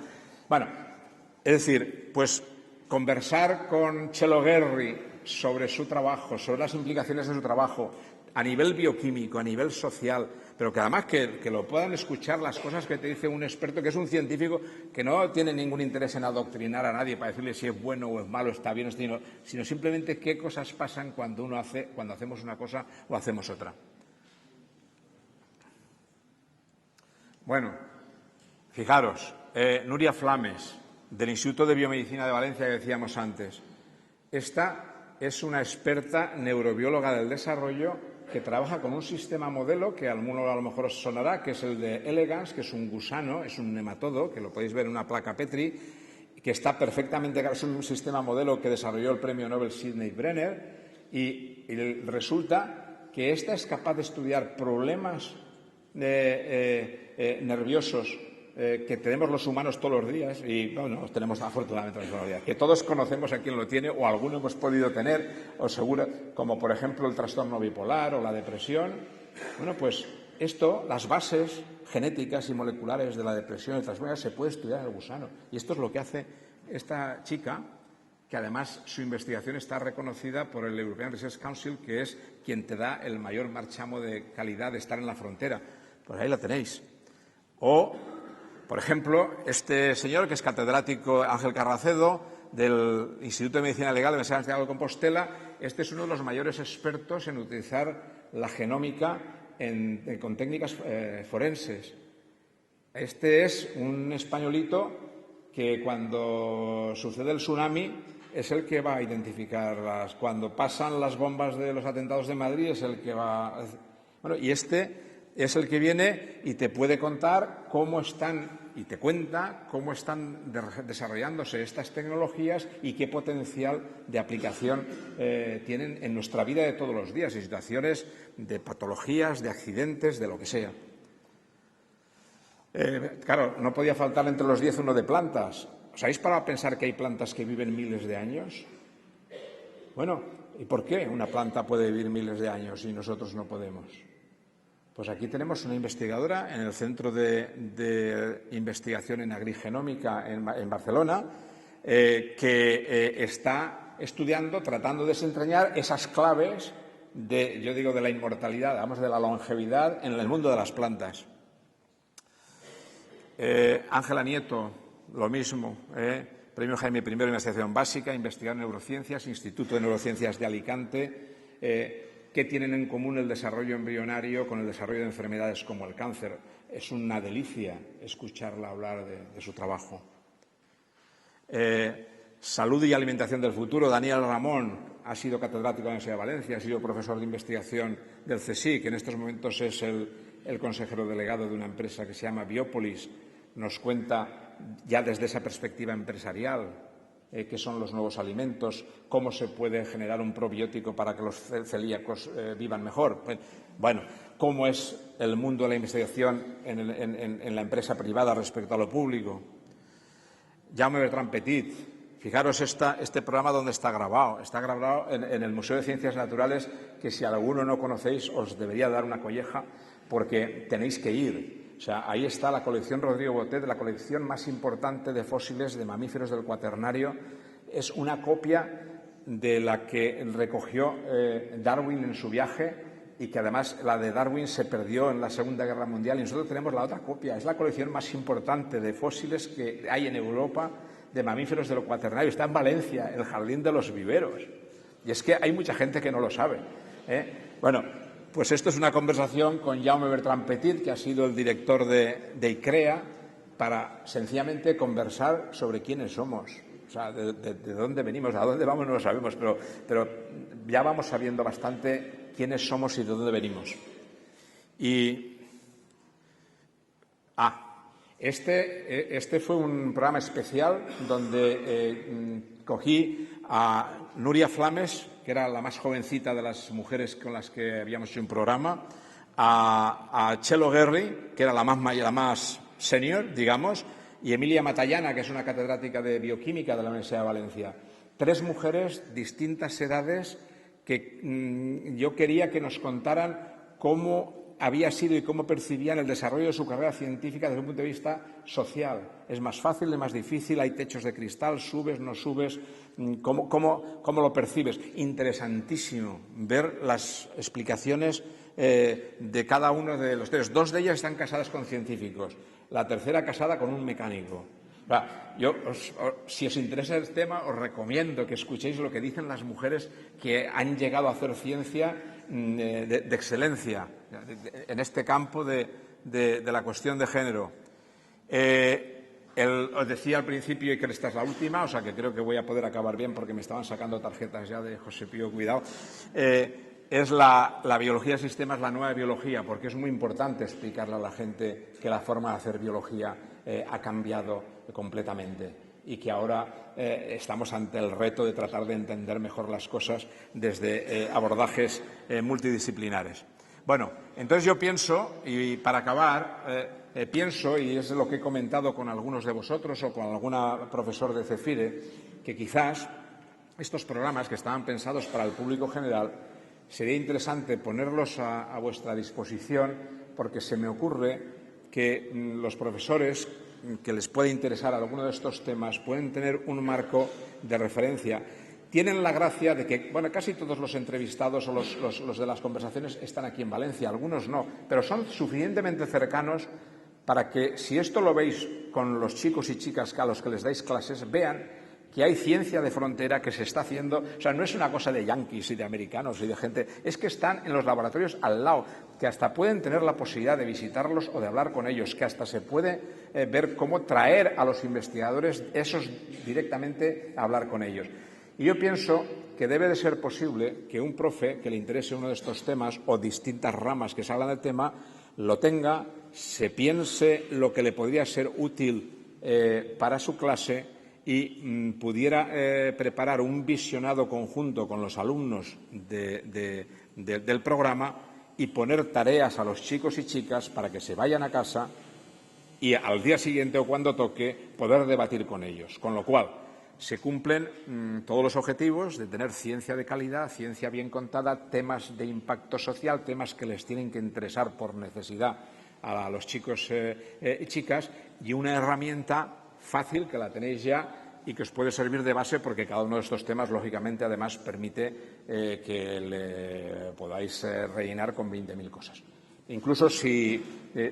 es decir, pues conversar con Chelo Guerri sobre su trabajo, sobre las implicaciones de su trabajo a nivel bioquímico, a nivel social, pero que además que lo puedan escuchar las cosas que te dice un experto, que es un científico que no tiene ningún interés en adoctrinar a nadie para decirle si es bueno o es malo, está bien, sino simplemente qué cosas pasan cuando hacemos una cosa o hacemos otra. Bueno, fijaros, Nuria Flames, del Instituto de Biomedicina de Valencia que decíamos antes. Esta es una experta neurobióloga del desarrollo que trabaja con un sistema modelo que a lo mejor os sonará, que es el de Elegans, que es un gusano, es un nematodo, que lo podéis ver en una placa Petri, que está perfectamente, es un sistema modelo que desarrolló el premio Nobel Sidney Brenner, y resulta que esta es capaz de estudiar problemas nerviosos que tenemos los humanos todos los días, y bueno, los tenemos afortunadamente todos los días, que todos conocemos a quien lo tiene o alguno hemos podido tener, o seguro, como por ejemplo el trastorno bipolar o la depresión. Bueno, pues esto, las bases genéticas y moleculares de la depresión y otras cosas se puede estudiar en el gusano. Y esto es lo que hace esta chica, que además su investigación está reconocida por el European Research Council, que es quien te da el mayor marchamo de calidad de estar en la frontera. Pues ahí la tenéis. O, por ejemplo, este señor, que es catedrático, Ángel Carracedo, del Instituto de Medicina Legal de la Universidad de Santiago de Compostela. Este es uno de los mayores expertos en utilizar la genómica con técnicas forenses. Este es un españolito que cuando sucede el tsunami es el que va a identificarlas. Cuando pasan las bombas de los atentados de Madrid es el que va. Bueno, y este es el que viene y te puede contar cómo están, y te cuenta cómo están desarrollándose estas tecnologías y qué potencial de aplicación tienen en nuestra vida de todos los días, en situaciones de patologías, de accidentes, de lo que sea. Claro, no podía faltar entre los 10 uno de plantas. ¿Os habéis parado a pensar que hay plantas que viven miles de años? Bueno, ¿y por qué una planta puede vivir miles de años y nosotros no podemos? Pues aquí tenemos una investigadora en el Centro de Investigación en Agrigenómica en Barcelona que está estudiando, tratando de desentrañar esas claves de la inmortalidad, vamos, de la longevidad en el mundo de las plantas. Ángela Nieto, lo mismo, Premio Jaime I de Investigación Básica, investigar neurociencias, Instituto de Neurociencias de Alicante. ¿Qué tienen en común el desarrollo embrionario con el desarrollo de enfermedades como el cáncer? Es una delicia escucharla hablar de su trabajo. Salud y alimentación del futuro. Daniel Ramón ha sido catedrático de la Universidad de Valencia, ha sido profesor de investigación del CSIC, que en estos momentos es el consejero delegado de una empresa que se llama Biopolis. Nos cuenta ya desde esa perspectiva empresarial qué son los nuevos alimentos, cómo se puede generar un probiótico para que los celíacos vivan mejor. Bueno, cómo es el mundo de la investigación en la empresa privada respecto a lo público. Jaume Bertran Petit, fijaros este programa donde está grabado. Está grabado en el Museo de Ciencias Naturales, que si alguno no conocéis os debería dar una colleja porque tenéis que ir. O sea, ahí está la colección Rodrigo Botet, la colección más importante de fósiles de mamíferos del Cuaternario. Es una copia de la que recogió Darwin en su viaje y que además la de Darwin se perdió en la Segunda Guerra Mundial. Y nosotros tenemos la otra copia. Es la colección más importante de fósiles que hay en Europa de mamíferos del Cuaternario. Está en Valencia, el Jardín de los Viveros. Y es que hay mucha gente que no lo sabe. Bueno, pues esto es una conversación con Jaume Bertran Petit, que ha sido el director de ICREA, para sencillamente conversar sobre quiénes somos, o sea, de dónde venimos, a dónde vamos no lo sabemos, pero ya vamos sabiendo bastante quiénes somos y de dónde venimos. Y este fue un programa especial donde cogí a Núria Flames, que era la más jovencita de las mujeres con las que habíamos hecho un programa, a Chelo Guerri, que era la más senior, digamos, y Emilia Matallana, que es una catedrática de bioquímica de la Universidad de Valencia. 3 mujeres, distintas edades, que yo quería que nos contaran cómo había sido y cómo percibían el desarrollo de su carrera científica desde un punto de vista social. ¿Es más fácil, es más difícil? ¿Hay techos de cristal? ¿Subes, no subes? ¿Cómo lo percibes? Interesantísimo ver las explicaciones de cada uno de los 3. 2 de ellas están casadas con científicos, la tercera casada con un mecánico. Yo, si os interesa el tema, os recomiendo que escuchéis lo que dicen las mujeres que han llegado a hacer ciencia de excelencia en este campo de la cuestión de género. Os decía al principio que esta es la última, o sea que creo que voy a poder acabar bien porque me estaban sacando tarjetas ya de José Pío, cuidado. Es la biología de sistemas, la nueva biología, porque es muy importante explicarle a la gente que la forma de hacer biología ha cambiado completamente y que ahora estamos ante el reto de tratar de entender mejor las cosas desde abordajes multidisciplinares. Bueno, entonces yo pienso, y para acabar, pienso, y es lo que he comentado con algunos de vosotros o con algún profesor de CEFIRE, que quizás estos programas que estaban pensados para el público general sería interesante ponerlos a vuestra disposición, porque se me ocurre que los profesores que les puede interesar alguno de estos temas pueden tener un marco de referencia. Tienen la gracia de que, bueno, casi todos los entrevistados o los de las conversaciones están aquí en Valencia, algunos no, pero son suficientemente cercanos para que, si esto lo veis con los chicos y chicas a los que les dais clases, vean que hay ciencia de frontera que se está haciendo. O sea, no es una cosa de yanquis y de americanos y de gente, es que están en los laboratorios al lado, que hasta pueden tener la posibilidad de visitarlos o de hablar con ellos, que hasta se puede ver cómo traer a los investigadores esos directamente a hablar con ellos. Y yo pienso que debe de ser posible que un profe que le interese uno de estos temas o distintas ramas que se hablan del tema, lo tenga, se piense lo que le podría ser útil para su clase y pudiera preparar un visionado conjunto con los alumnos del programa y poner tareas a los chicos y chicas para que se vayan a casa y al día siguiente o cuando toque poder debatir con ellos. Con lo cual, se cumplen todos los objetivos de tener ciencia de calidad, ciencia bien contada, temas de impacto social, temas que les tienen que interesar por necesidad a los chicos y chicas, y una herramienta fácil que la tenéis ya y que os puede servir de base, porque cada uno de estos temas, lógicamente, además permite que le podáis rellenar con 20.000 cosas. Incluso si,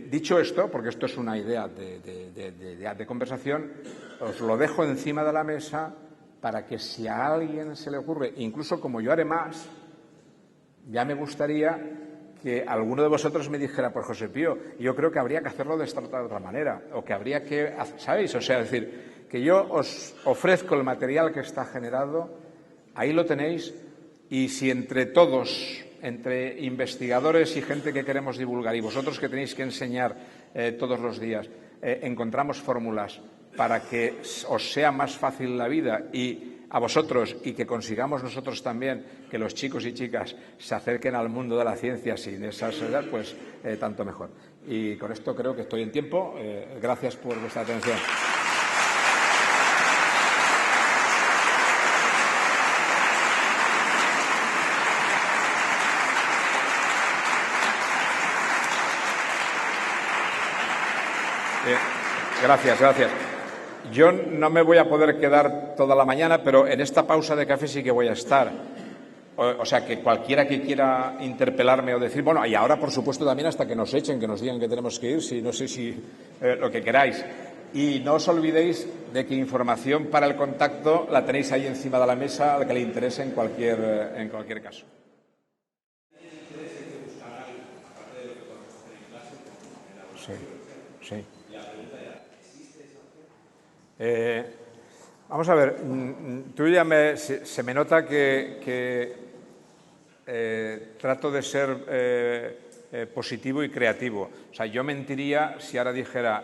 dicho esto, porque esto es una idea de conversación, os lo dejo encima de la mesa para que si a alguien se le ocurre, incluso como yo haré más, ya me gustaría que alguno de vosotros me dijera, pues José Pío, yo creo que habría que hacerlo de esta otra manera, o que habría que, ¿sabéis? O sea, es decir, que yo os ofrezco el material que está generado, ahí lo tenéis, y si entre todos, entre investigadores y gente que queremos divulgar y vosotros que tenéis que enseñar todos los días, encontramos fórmulas para que os sea más fácil la vida y a vosotros, y que consigamos nosotros también que los chicos y chicas se acerquen al mundo de la ciencia sin esa edad, pues tanto mejor. Y con esto creo que estoy en tiempo. Gracias por vuestra atención. Gracias. Yo no me voy a poder quedar toda la mañana, pero en esta pausa de café sí que voy a estar. O sea, que cualquiera que quiera interpelarme o decir, bueno, y ahora, por supuesto, también hasta que nos echen, que nos digan que tenemos que ir, si no sé si lo que queráis. Y no os olvidéis de que información para el contacto la tenéis ahí encima de la mesa, al que le interese en cualquier caso. Sí. Vamos a ver, tú ya se me nota que trato de ser positivo y creativo. O sea, yo mentiría si ahora dijera,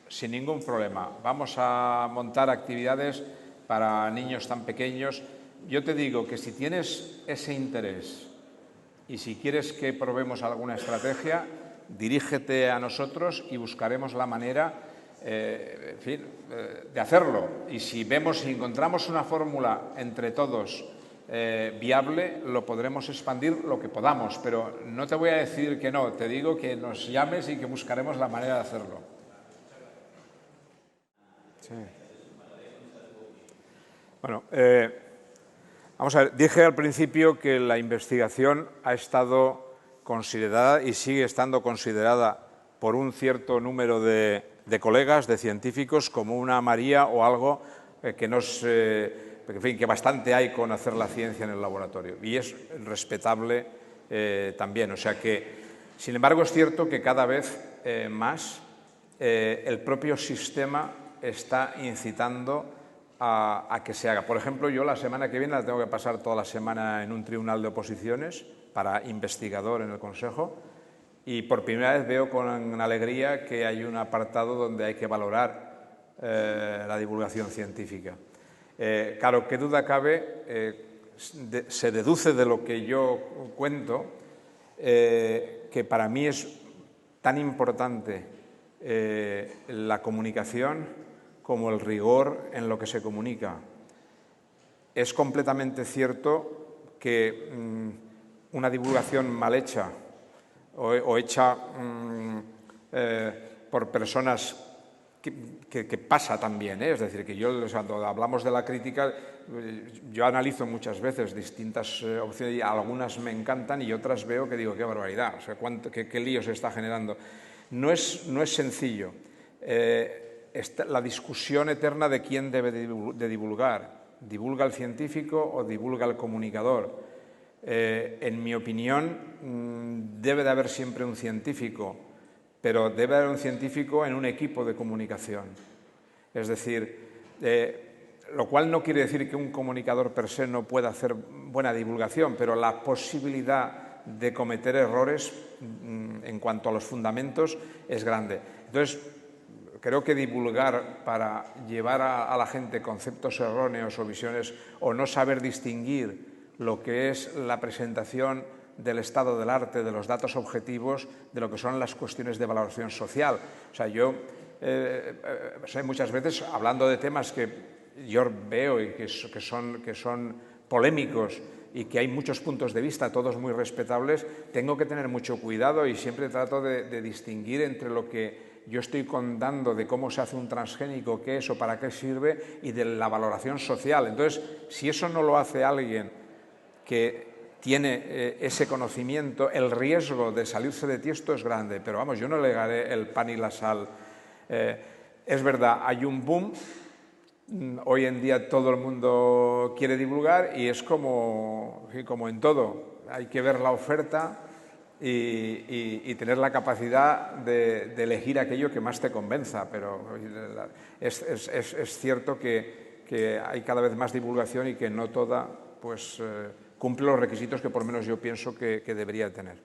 sin ningún problema, vamos a montar actividades para niños tan pequeños. Yo te digo que si tienes ese interés y si quieres que probemos alguna estrategia, dirígete a nosotros y buscaremos la manera de hacerlo. Y si encontramos una fórmula entre todos viable, lo podremos expandir lo que podamos. Pero no te voy a decir que no, te digo que nos llames y que buscaremos la manera de hacerlo. Sí. Bueno, vamos a ver, dije al principio que la investigación ha estado considerada y sigue estando considerada por un cierto número de colegas, de científicos, como una María o algo que bastante hay con hacer la ciencia en el laboratorio. Y es respetable también. O sea que, sin embargo, es cierto que cada vez más el propio sistema está incitando a que se haga. Por ejemplo, yo la semana que viene la tengo que pasar toda la semana en un tribunal de oposiciones para investigador en el Consejo. Y por primera vez veo con alegría que hay un apartado donde hay que valorar la divulgación científica. Claro, qué duda cabe, se deduce de lo que yo cuento que para mí es tan importante la comunicación como el rigor en lo que se comunica. Es completamente cierto que una divulgación mal hecha o hecha por personas que pasa también, es decir, que yo cuando hablamos de la crítica, yo analizo muchas veces distintas opciones y algunas me encantan y otras veo que digo, qué barbaridad, o sea, qué lío se está generando. No es sencillo. La discusión eterna de quién debe de divulgar. ¿Divulga el científico o divulga el comunicador? En mi opinión, debe de haber siempre un científico, pero debe haber un científico en un equipo de comunicación. Es decir, lo cual no quiere decir que un comunicador per se no pueda hacer buena divulgación, pero la posibilidad de cometer errores en cuanto a los fundamentos es grande. Entonces, creo que divulgar para llevar a la gente conceptos erróneos o visiones o no saber distinguir lo que es la presentación del estado del arte, de los datos objetivos, de lo que son las cuestiones de valoración social. O sea, yo muchas veces hablando de temas que yo veo y que son polémicos y que hay muchos puntos de vista, todos muy respetables, tengo que tener mucho cuidado y siempre trato de distinguir entre lo que yo estoy contando de cómo se hace un transgénico, qué es o para qué sirve, y de la valoración social. Entonces, si eso no lo hace alguien que tiene ese conocimiento, el riesgo de salirse de tiesto es grande. Pero vamos, yo no le negaré el pan y la sal. Es verdad, hay un boom. Hoy en día todo el mundo quiere divulgar y es como en todo. Hay que ver la oferta y tener la capacidad de elegir aquello que más te convenza. Pero es cierto que hay cada vez más divulgación y que no toda pues, cumple los requisitos que por lo menos yo pienso que debería tener.